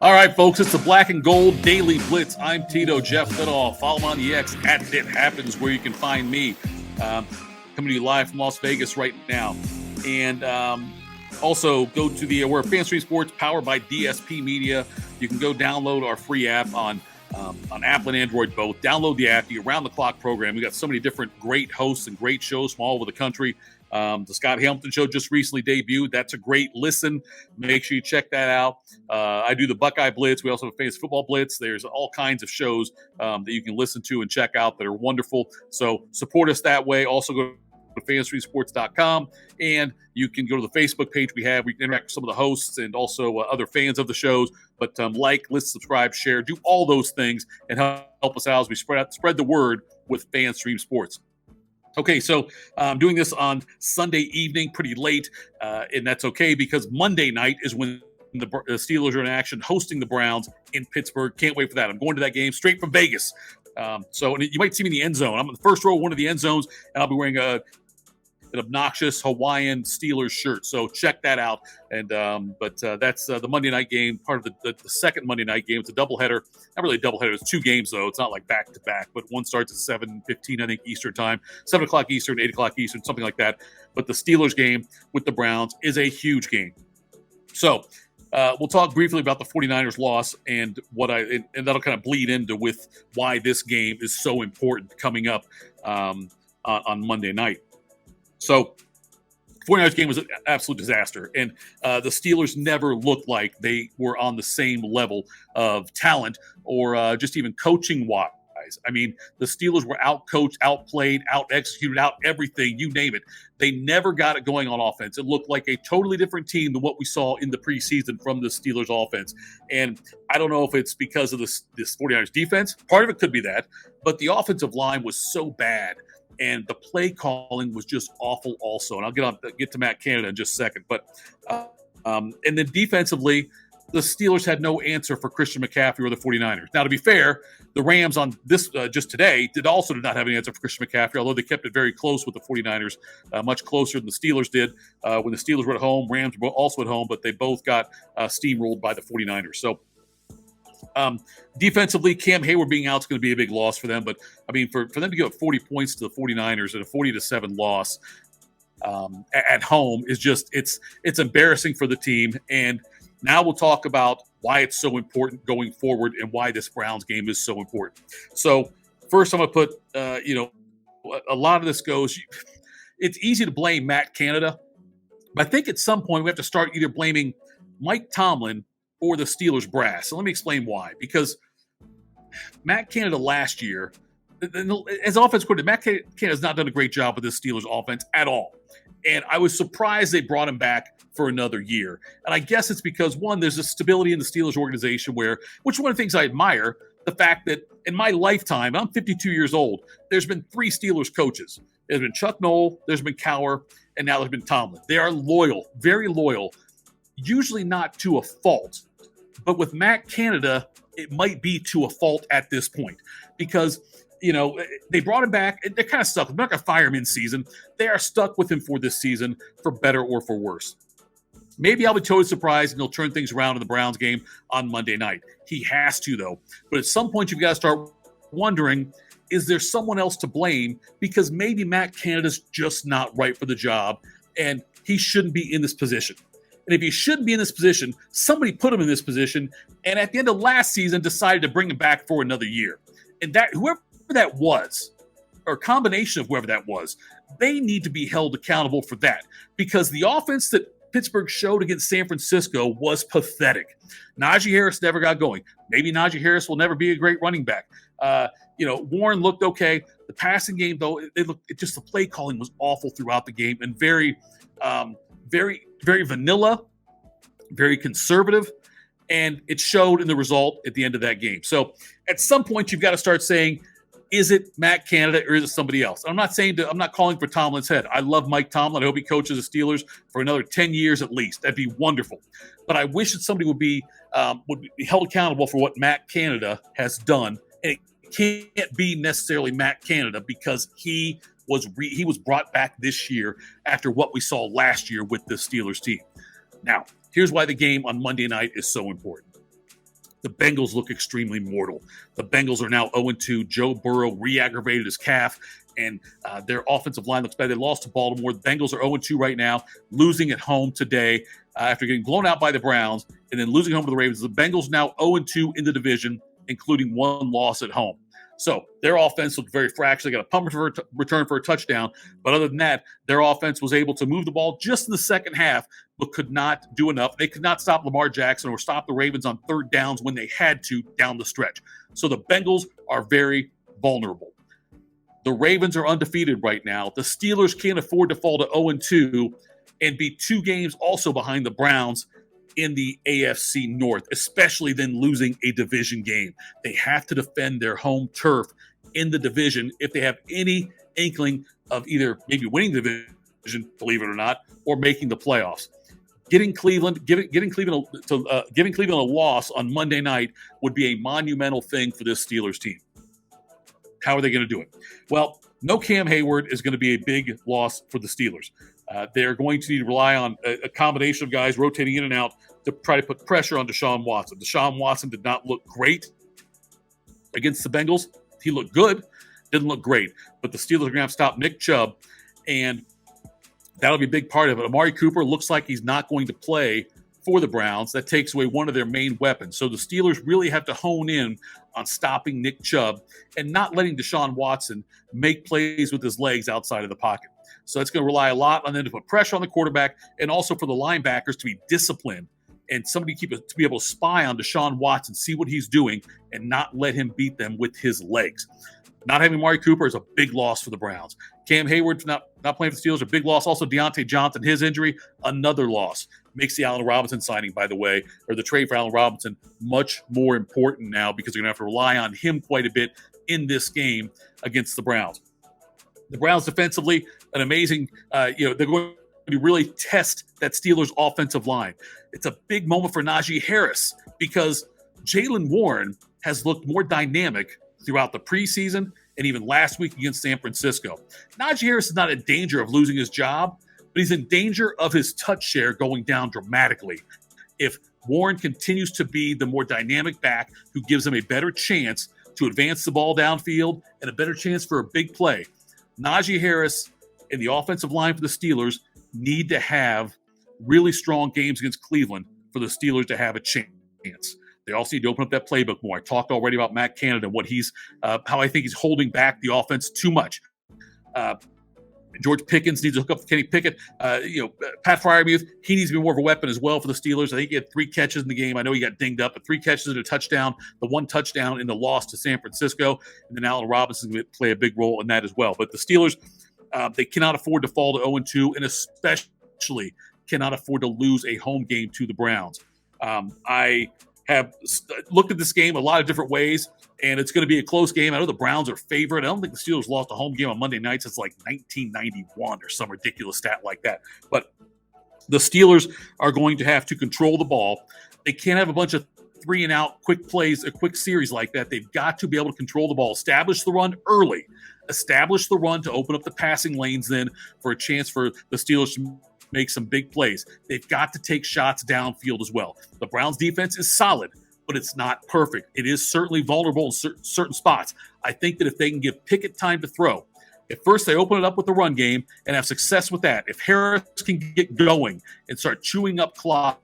All right, folks, it's the Black and Gold Daily Blitz. I'm Tito Jeff Liddell. Follow me on the X at It Happens, where you can find me. Coming to you live from Las Vegas right now. And also go to we're FanStream Sports, powered by DSP Media. You can go download our free app on Apple and Android both. Download the app, the around-the-clock program. We got so many different great hosts and great shows from all over the country. The Scott Hamilton Show just recently debuted. That's a great listen. Make sure you check that out. I do the Buckeye Blitz. We also have a Fantasy Football Blitz. There's all kinds of shows that you can listen to and check out that are wonderful. So support us that way. Also go to fanstreamsports.com, and you can go to the Facebook page we have. We can interact with some of the hosts and also other fans of the shows. But like, listen, subscribe, share, do all those things and help us out as we spread the word with FanStream Sports. Okay, so I'm doing this on Sunday evening, pretty late, and that's okay because Monday night is when the Steelers are in action hosting the Browns in Pittsburgh. Can't wait for that. I'm going to that game straight from Vegas. And you might see me in the end zone. I'm in the first row of one of the end zones, and I'll be wearing an obnoxious Hawaiian Steelers shirt. So check that out. And that's the Monday night game, part of the second Monday night game. It's a doubleheader. Not really a doubleheader. It's two games, though. It's not like back-to-back, but one starts at 7:15, I think, Eastern time. 7 o'clock Eastern, 8 o'clock Eastern, something like that. But the Steelers game with the Browns is a huge game. So we'll talk briefly about the 49ers loss and and that'll kind of bleed into with why this game is so important coming up on Monday night. So 49ers game was an absolute disaster, and the Steelers never looked like they were on the same level of talent or just even coaching-wise. I mean, the Steelers were out-coached, outplayed, out-executed, out-everything, you name it. They never got it going on offense. It looked like a totally different team than what we saw in the preseason from the Steelers offense. And I don't know if it's because of this 49ers defense. Part of it could be that, but the offensive line was so bad. And the play calling was just awful also. And I'll get to Matt Canada in just a second. But and then defensively, the Steelers had no answer for Christian McCaffrey or the 49ers. Now, to be fair, the Rams on this just today did not have an answer for Christian McCaffrey, although they kept it very close with the 49ers, much closer than the Steelers did. When the Steelers were at home, Rams were also at home, but they both got steamrolled by the 49ers. So defensively, Cam Hayward being out is going to be a big loss for them. But, I mean, for them to give up 40 points to the 49ers and a 40-7 loss at home is just it's embarrassing for the team. And now we'll talk about why it's so important going forward and why this Browns game is so important. So first I'm going to put, a lot of this goes – it's easy to blame Matt Canada, but I think at some point we have to start either blaming Mike Tomlin or the Steelers brass. So let me explain why. Because Matt Canada last year, as offense coordinator, Matt Canada has not done a great job with this Steelers offense at all. And I was surprised they brought him back for another year. And I guess it's because, one, there's a stability in the Steelers organization which is one of the things I admire, the fact that in my lifetime, I'm 52 years old, there's been 3 Steelers coaches. There's been Chuck Noll, there's been Cowher, and now there's been Tomlin. They are loyal, very loyal, usually not to a fault. But with Matt Canada, it might be to a fault at this point because, they brought him back. They're kind of stuck. They're not going to fire him in season. They are stuck with him for this season, for better or for worse. Maybe I'll be totally surprised and he'll turn things around in the Browns game on Monday night. He has to, though. But at some point, you've got to start wondering, is there someone else to blame? Because maybe Matt Canada's just not right for the job, and he shouldn't be in this position. And if he shouldn't be in this position, somebody put him in this position, and at the end of last season decided to bring him back for another year. And that whoever that was, or a combination of whoever that was, they need to be held accountable for that. Because the offense that Pittsburgh showed against San Francisco was pathetic. Najee Harris never got going. Maybe Najee Harris will never be a great running back. Warren looked okay. The passing game, though, the play calling was awful throughout the game and very, very, very vanilla, very conservative, and it showed in the result at the end of that game. So at some point, you've got to start saying, is it Matt Canada or is it somebody else? I'm not calling for Tomlin's head. I love Mike Tomlin. I hope he coaches the Steelers for another 10 years at least. That'd be wonderful. But I wish that somebody would be held accountable for what Matt Canada has done. And it can't be necessarily Matt Canada because he was brought back this year after what we saw last year with the Steelers team. Now, here's why the game on Monday night is so important. The Bengals look extremely mortal. The Bengals are now 0-2. Joe Burrow re-aggravated his calf, and their offensive line looks bad. They lost to Baltimore. The Bengals are 0-2 right now, losing at home today after getting blown out by the Browns and then losing home to the Ravens. The Bengals now 0-2 in the division, including one loss at home. So their offense looked very fractious. They got a punt return for a touchdown. But other than that, their offense was able to move the ball just in the second half, but could not do enough. They could not stop Lamar Jackson or stop the Ravens on third downs when they had to down the stretch. So the Bengals are very vulnerable. The Ravens are undefeated right now. The Steelers can't afford to fall to 0-2 and be 2 games also behind the Browns in the AFC North, especially then losing a division game. They have to defend their home turf in the division if they have any inkling of either maybe winning the division, believe it or not, or making the playoffs. Giving Cleveland a loss on Monday night would be a monumental thing for this Steelers team. How are they going to do it? Well, no Cam Hayward is going to be a big loss for the Steelers. They're going to need to rely on a combination of guys rotating in and out to try to put pressure on Deshaun Watson. Deshaun Watson did not look great against the Bengals. He looked good, didn't look great. But the Steelers are going to have to stop Nick Chubb, and that'll be a big part of it. Amari Cooper looks like he's not going to play for the Browns. That takes away one of their main weapons. So the Steelers really have to hone in on stopping Nick Chubb and not letting Deshaun Watson make plays with his legs outside of the pocket. So it's going to rely a lot on them to put pressure on the quarterback and also for the linebackers to be disciplined and somebody to be able to spy on Deshaun Watson, see what he's doing, and not let him beat them with his legs. Not having Amari Cooper is a big loss for the Browns. Cam Hayward not playing for the Steelers, a big loss. Also, Deontay Johnson, his injury, another loss. Makes the Allen Robinson signing, by the way, or the trade for Allen Robinson, much more important now because they're going to have to rely on him quite a bit in this game against the Browns. The Browns defensively, an amazing, they're going to really test that Steelers offensive line. It's a big moment for Najee Harris because Jaylen Warren has looked more dynamic throughout the preseason and even last week against San Francisco. Najee Harris is not in danger of losing his job, but he's in danger of his touch share going down dramatically. If Warren continues to be the more dynamic back who gives him a better chance to advance the ball downfield and a better chance for a big play, Najee Harris and the offensive line for the Steelers need to have really strong games against Cleveland for the Steelers to have a chance. They also need to open up that playbook more. I talked already about Matt Canada, what he's, how I think he's holding back the offense too much. George Pickens needs to hook up with Kenny Pickett. Pat Freiermuth, he needs to be more of a weapon as well for the Steelers. I think he had 3 catches in the game. I know he got dinged up, but 3 catches and a touchdown. The 1 touchdown in the loss to San Francisco, and then Allen Robinson going to play a big role in that as well. But the Steelers, they cannot afford to fall to 0-2, and especially cannot afford to lose a home game to the Browns. I have looked at this game a lot of different ways, and it's going to be a close game. I know the Browns are favored. I don't think the Steelers lost a home game on Monday night since like 1991 or some ridiculous stat like that. But the Steelers are going to have to control the ball. They can't have a bunch of 3-and-out quick plays, a quick series like that. They've got to be able to control the ball, establish the run early, establish the run to open up the passing lanes then for a chance for the Steelers to make some big plays. They've got to take shots downfield as well. The Browns defense is solid, but it's not perfect. It is certainly vulnerable in certain spots. I think that if they can give Pickett time to throw, if first they open it up with the run game and have success with that, if Harris can get going and start chewing up clock,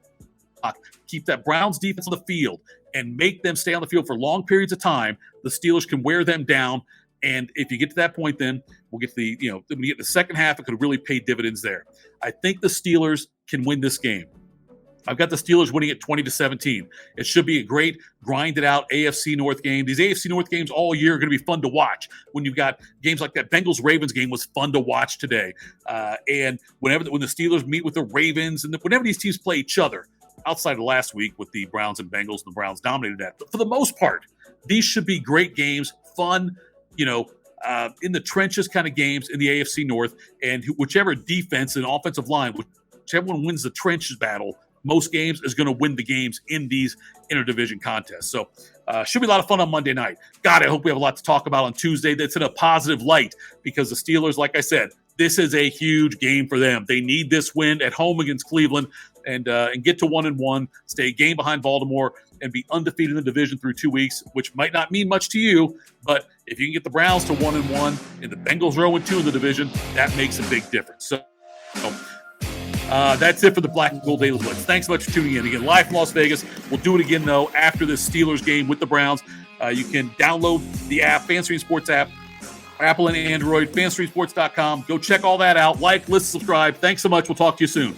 keep that Browns defense on the field and make them stay on the field for long periods of time, the Steelers can wear them down. And if you get to that point, then we'll get when we get the second half, it could really pay dividends there. I think the Steelers can win this game. I've got the Steelers winning it 20-17. It should be a great, grinded-out AFC North game. These AFC North games all year are going to be fun to watch. When you've got games like that Bengals-Ravens game was fun to watch today. And when the Steelers meet with the Ravens, and whenever these teams play each other, outside of last week with the Browns and Bengals, the Browns dominated that. But for the most part, these should be great games, fun, in the trenches kind of games in the AFC North, and whichever defense and offensive line, whichever one wins the trenches battle, most games is going to win the games in these interdivision contests. So should be a lot of fun on Monday night. God, I hope we have a lot to talk about on Tuesday that's in a positive light because the Steelers, like I said, this is a huge game for them. They need this win at home against Cleveland and get to 1-1, stay a game behind Baltimore, and be undefeated in the division through 2 weeks, which might not mean much to you, but if you can get the Browns to 1-1 and the Bengals 0-2 in the division, that makes a big difference. So that's it for the Black and Gold Daily Blitz. Thanks so much for tuning in. Again, live from Las Vegas. We'll do it again, though, after this Steelers game with the Browns. You can download the app, FanStream Sports app, Apple and Android, fanstreamsports.com. Go check all that out. Like, listen, subscribe. Thanks so much. We'll talk to you soon.